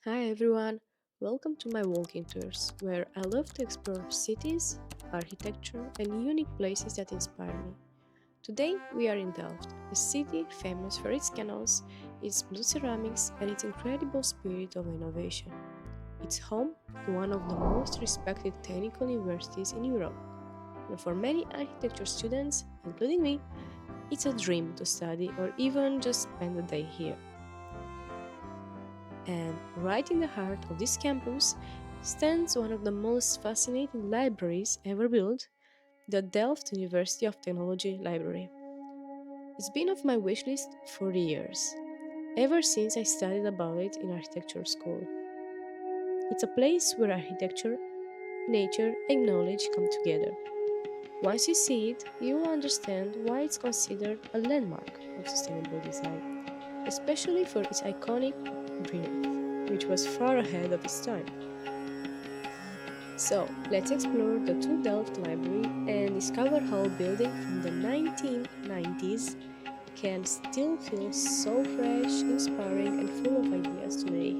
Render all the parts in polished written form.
Hi everyone, welcome to my walking tours, where I love to explore cities, architecture, and unique places that inspire me. Today we are in Delft, a city famous for its canals, its blue ceramics, and its incredible spirit of innovation. It's home to one of the most respected technical universities in Europe, and for many architecture students, including me, it's a dream to study or even just spend a day here. And right in the heart of this campus stands one of the most fascinating libraries ever built, the Delft University of Technology Library. It's been on my wish list for years, ever since I studied about it in architecture school. It's a place where architecture, nature, and knowledge come together. Once you see it, you will understand why it's considered a landmark of sustainable design, especially for its iconic building, which was far ahead of its time. So, let's explore the two Delft Library and discover how a building from the 1990s can still feel so fresh, inspiring, and full of ideas today.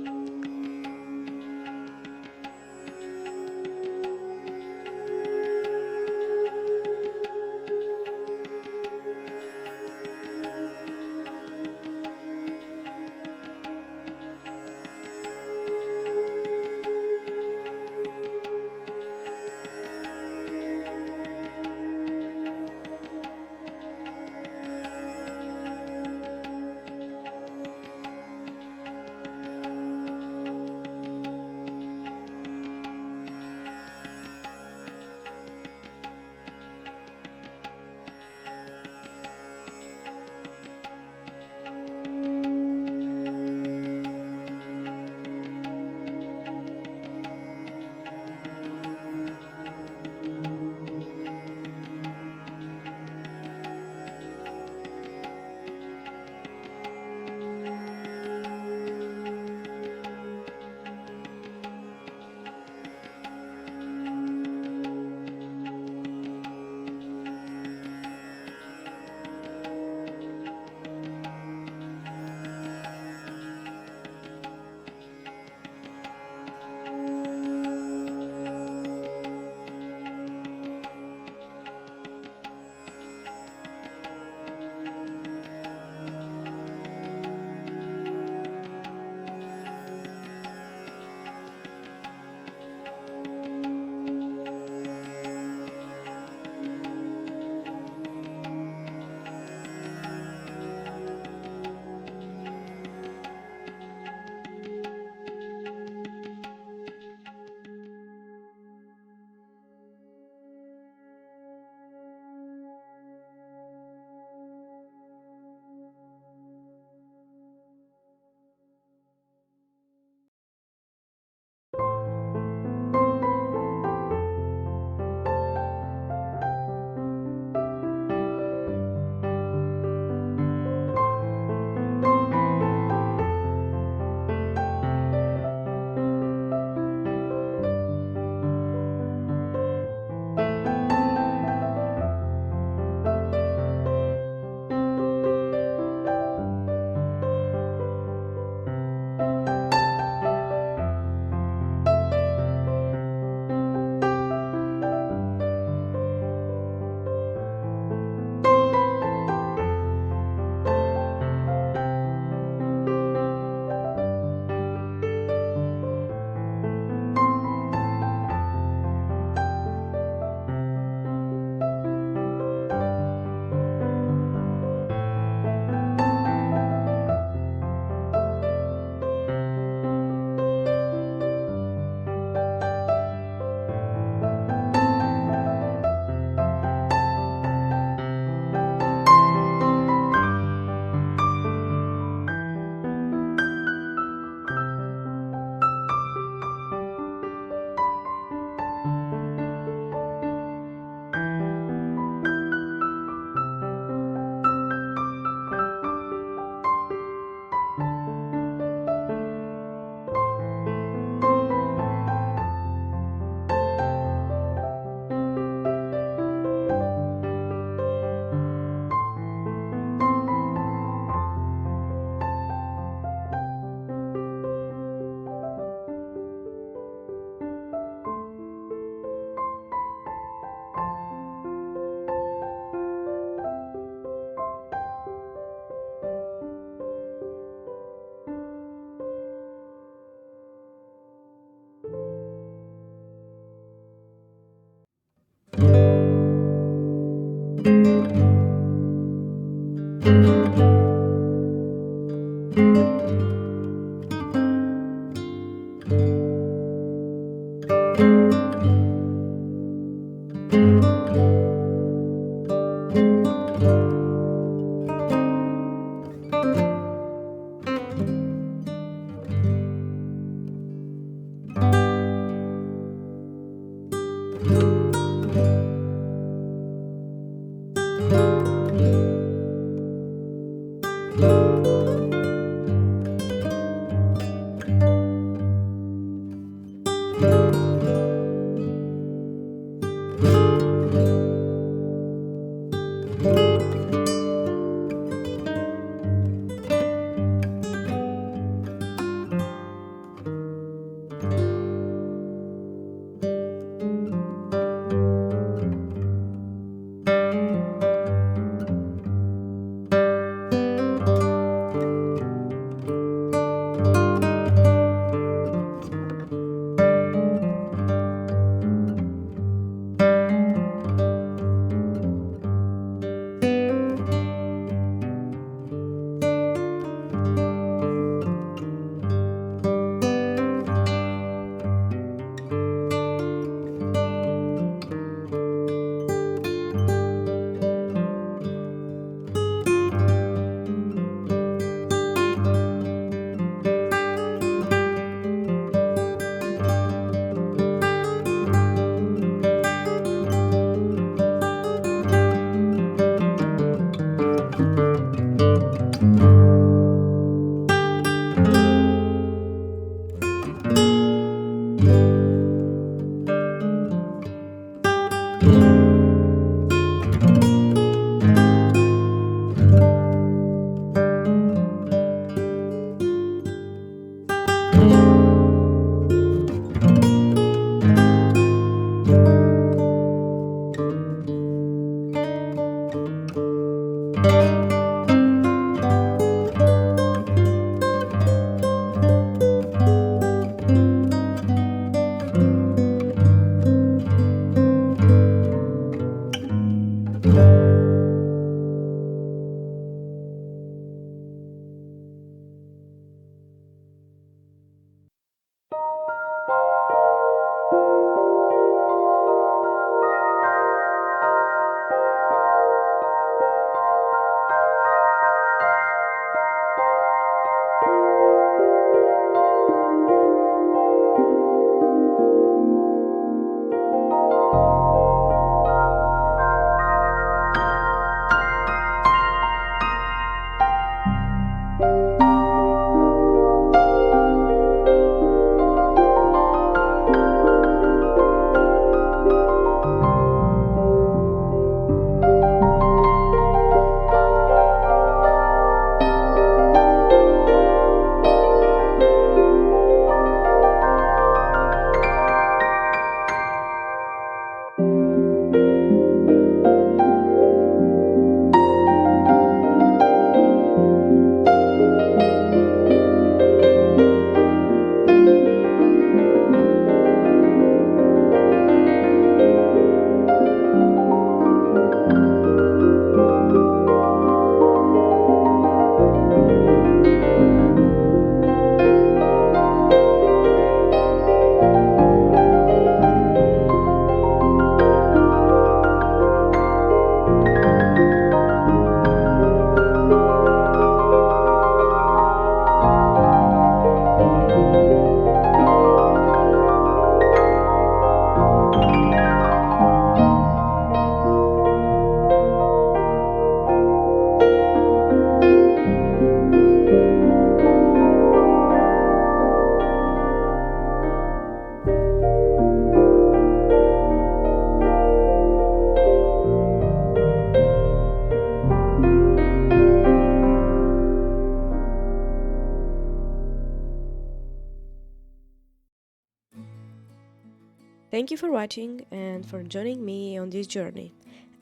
Thank you for watching and for joining me on this journey.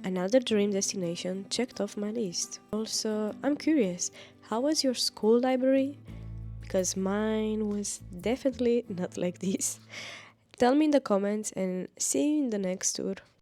Another dream destination checked off my list. Also, I'm curious, how was your school library? Because mine was definitely not like this. Tell me in the comments and see you in the next tour.